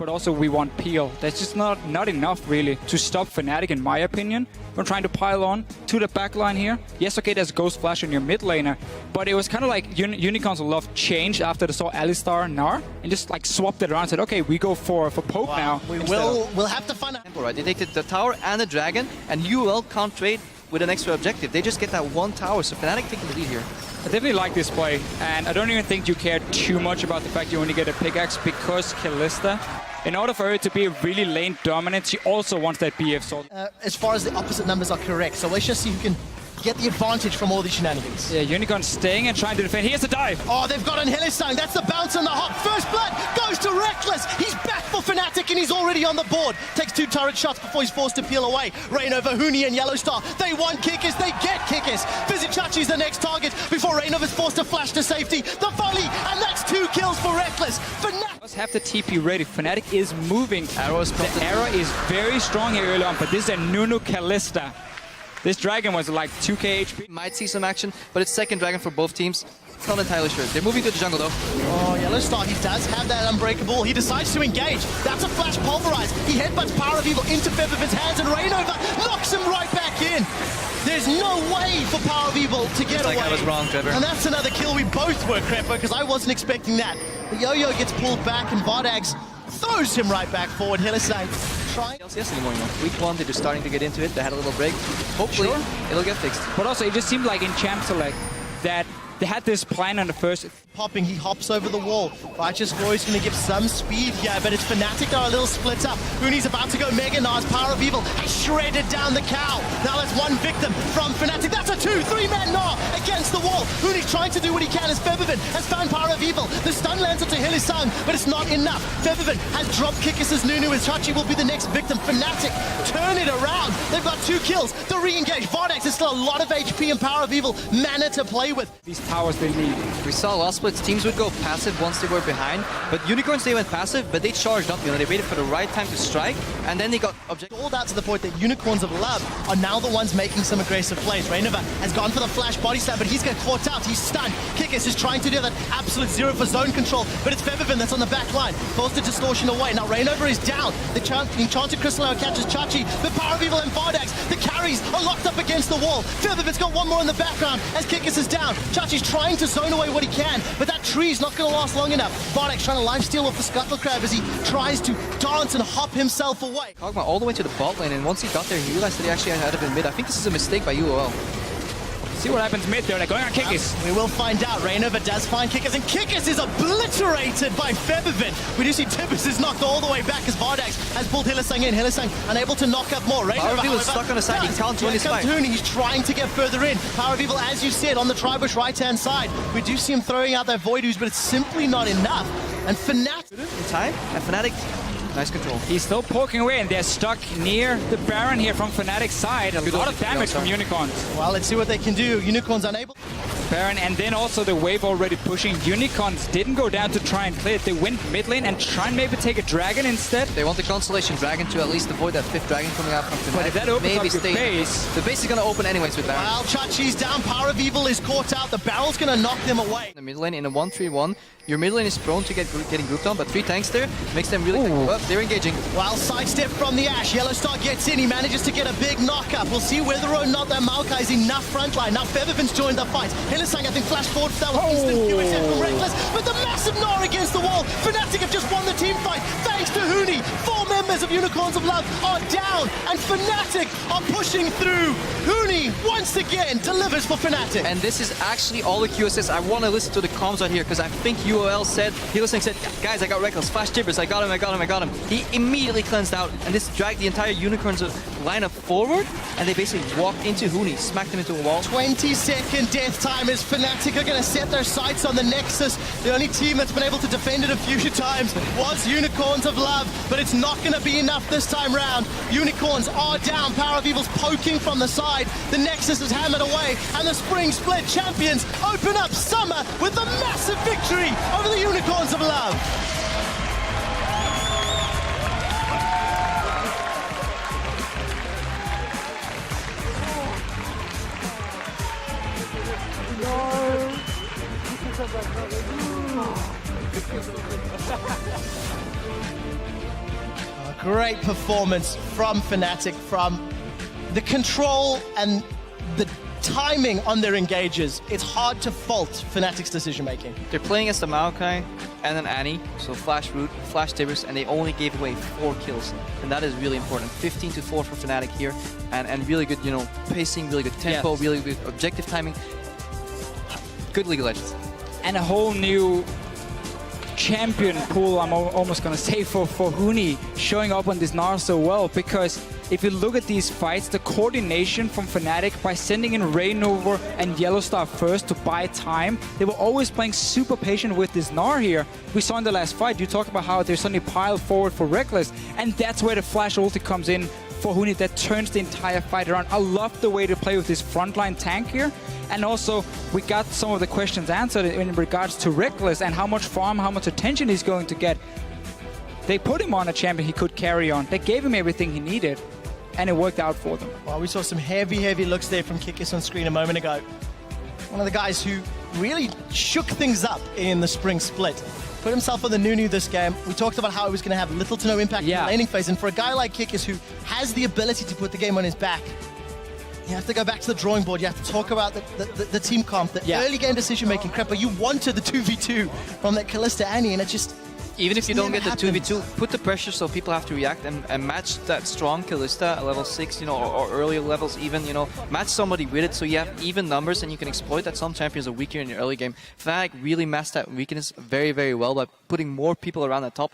but also we want peel. That's just not enough, really, to stop Fnatic, in my opinion, from trying to pile on to the backline here. Yes, okay, there's Ghost Flash on your mid laner, but it was kind of like Unicorns of Love changed after they saw Alistar and Gnar, and just like swapped it around and said, okay, we go for Pope now. We'll have to find out. Right, they take the tower and the dragon, and UOL can't trade with an extra objective. They just get that one tower, so Fnatic taking the lead here. I definitely like this play, and I don't even think you care too much about the fact you only get a pickaxe, because Kalista, in order for her to be really lane dominant, she also wants that BF sword. As far as the opposite numbers are correct, so let's just see who can get the advantage from all these shenanigans. Yeah, Unicorn staying and trying to defend. Here's the dive. Oh, they've got on Hylissang. That's the bounce and the hop. First blood goes to Reckless. He's back for Fnatic and he's already on the board. Takes 2 turret shots before he's forced to peel away. Rain over Huni and Yellowstar. They want Kickers. They get Kickers. Vizichachi's the next target before Rainover's forced to flash to safety. The volley, and that's 2 kills for Reckless. Fnatic have the TP ready. Fnatic is moving. The arrow is very strong here early on, but this is a Nunu Kalista. This dragon was like 2k HP. Might see some action, but it's second dragon for both teams. Not entirely sure. They're moving to the jungle though. Oh, Yellowstar, he does have that unbreakable. He decides to engage. That's a flash pulverize. He headbutts Power of Evil into Featherfit's hands, and Rainover knocks him right back in. There's no way for Power of Evil to get away. I was wrong, Trevor. And that's another kill. We both were, Crepper, because I wasn't expecting that. The Yo-Yo gets pulled back, and Vardags throws him right back forward. Hylissang trying. LCS anymore, you know. Week 1, they're just starting to get into it. They had a little break. Hopefully, it'll get fixed. But also, it just seemed like in Champ Select that they had this plan on the first. Popping, he hops over the wall. Righteous Glory's going to give some speed here, but it's Fnatic are a little split up. Huni's about to go Mega Nars. Power of Evil has shredded down the cow. Now that's one victim from Fnatic. That's a 2-3-man Gnar against the wall. Huni's trying to do what he can as Featherfit has found Power of Evil. The stun lands onto Hylissang, but it's not enough. Featherfit has dropped Kikis' Nunu as Chachi will be the next victim. Fnatic turn it around. They've got 2 kills. The re-engage. Vardags has still a lot of HP and Power of Evil mana to play with. These towers they need. We saw last splits, teams would go passive once they were behind, but Unicorns, they went passive, but they charged up, you know, they waited for the right time to strike, and then they got objective. All out to the point that Unicorns of Love are now the ones making some aggressive plays. Rainover has gone for the flash body slam, but he's got caught out, he's stunned. Kikis is trying to do that absolute 0 for zone control, but it's Featherfit that's on the back line. Forced to distortion away. Now Rainover is down. The Enchanted Crystal Arrow catches Chachi, but Power of Evil and Vardags, the carries are locked up against the wall. Featherfit's got one more in the background as Kikis is down. Chachi's trying to zone away what he can, but that tree's not going to last long enough. Vardags trying to lifesteal off the Scuttle Crab as he tries to dance and hop himself away. Kog'Maw all the way to the bot lane, and once he got there, he realized that he actually had it in mid. I think this is a mistake by UOL. See what happens mid there. They're going on Kikis. We will find out. Rainover does find Kikis, and Kikis is obliterated by Featherfit. We do see Tibbus is knocked all the way back as Vardags has pulled Hylissang in. Hylissang unable to knock up more. Power of Evil is stuck on the side. He can't win his fight. He's trying to get further in. Power of Evil, as you said, on the Tribush right-hand side. We do see him throwing out their Void Ooze, but it's simply not enough. And Fnatic in time, and Fnatic, nice control. He's still poking away, and they're stuck near the Baron here from Fnatic's side. A lot of damage from Unicorns. Well, let's see what they can do. Unicorns unable. Baron, and then also the wave already pushing. Unicorns didn't go down to try and play it. They went mid lane and try and maybe take a dragon instead. They want the Constellation Dragon to at least avoid that 5th dragon coming out from Fnatic. But if that opens up your base... The base is going to open anyways with Baron. Well, Chachi's down. Power of Evil is caught out. The barrel's going to knock them away. The mid lane in a 1-3-1. Your mid lane is prone to getting grouped on, but 3 tanks there makes them really up. They're engaging. While sidestep from the Ashe, Yellowstar gets in. He manages to get a big knock-up. We'll see whether or not that Maokai is enough frontline. Now Featherfit's joined the fight. Hylissang, I think, flashed forward for that one. Instant QSF from Reckless, but the massive Gnar against the wall. Fnatic have just won the team fight thanks to Huni. 4 members of Unicorns of Love are down, and Fnatic are pushing through. Huni once again delivers for Fnatic. And this is actually all the QSS. I want to listen to the comms right here because I think UOL said, Hylissang said, guys, I got Reckless, flash Tibbers, I got him. He immediately cleansed out, and this dragged the entire Unicorns lineup forward, and they basically walked into Huni, smacked him into a wall. 20-second death time as Fnatic are going to set their sights on the Nexus. The only team that's been able to defend it a few times was Unicorns of Love, but it's not going to be enough this time round. Unicorns are down. Power of Evil's poking from the side. The Nexus is hammered away, and the Spring Split champions open up summer with a massive victory over the Unicorns of Love. Great performance from Fnatic, from the control and the timing on their engages. It's hard to fault Fnatic's decision making. They're playing as the Maokai and an Annie, so flash root, flash tibbers, and they only gave away 4 kills. And that is really important. 15 to 4 for Fnatic here, and really good, you know, pacing, really good tempo, Yes. really good objective timing. Good League of Legends. And a whole new champion pool, I'm almost gonna say, for Huni showing up on this Gnar so well, because if you look at these fights, the coordination from Fnatic by sending in Rainover and Yellowstar first to buy time, they were always playing super patient with this Gnar here. We saw in the last fight, you talked about how they suddenly piled forward for Reckless, and that's where the flash ulti comes in for Huni that turns the entire fight around. I love the way to play with this frontline tank here. And also, we got some of the questions answered in regards to Reckless and how much farm, how much attention he's going to get. They put him on a champion he could carry on. They gave him everything he needed, and it worked out for them. Well, we saw some heavy looks there from Kikis on screen a moment ago. One of the guys who really shook things up in the spring split. Put himself on the Nunu this game. We talked about how it was going to have little to no impact in the laning phase, and for a guy like Kikis who has the ability to put the game on his back, you have to go back to the drawing board. You have to talk about the team comp, the early game decision-making. Crap, but you wanted the 2v2 from that Kalista Annie, and it just... Even if you don't get the happened. 2v2, put the pressure so people have to react and match that strong Kalista at level 6, you know, or earlier levels even, you know, match somebody with it so you have even numbers and you can exploit that some champions are weaker in your early game. Fnatic really masked that weakness very well by putting more people around the top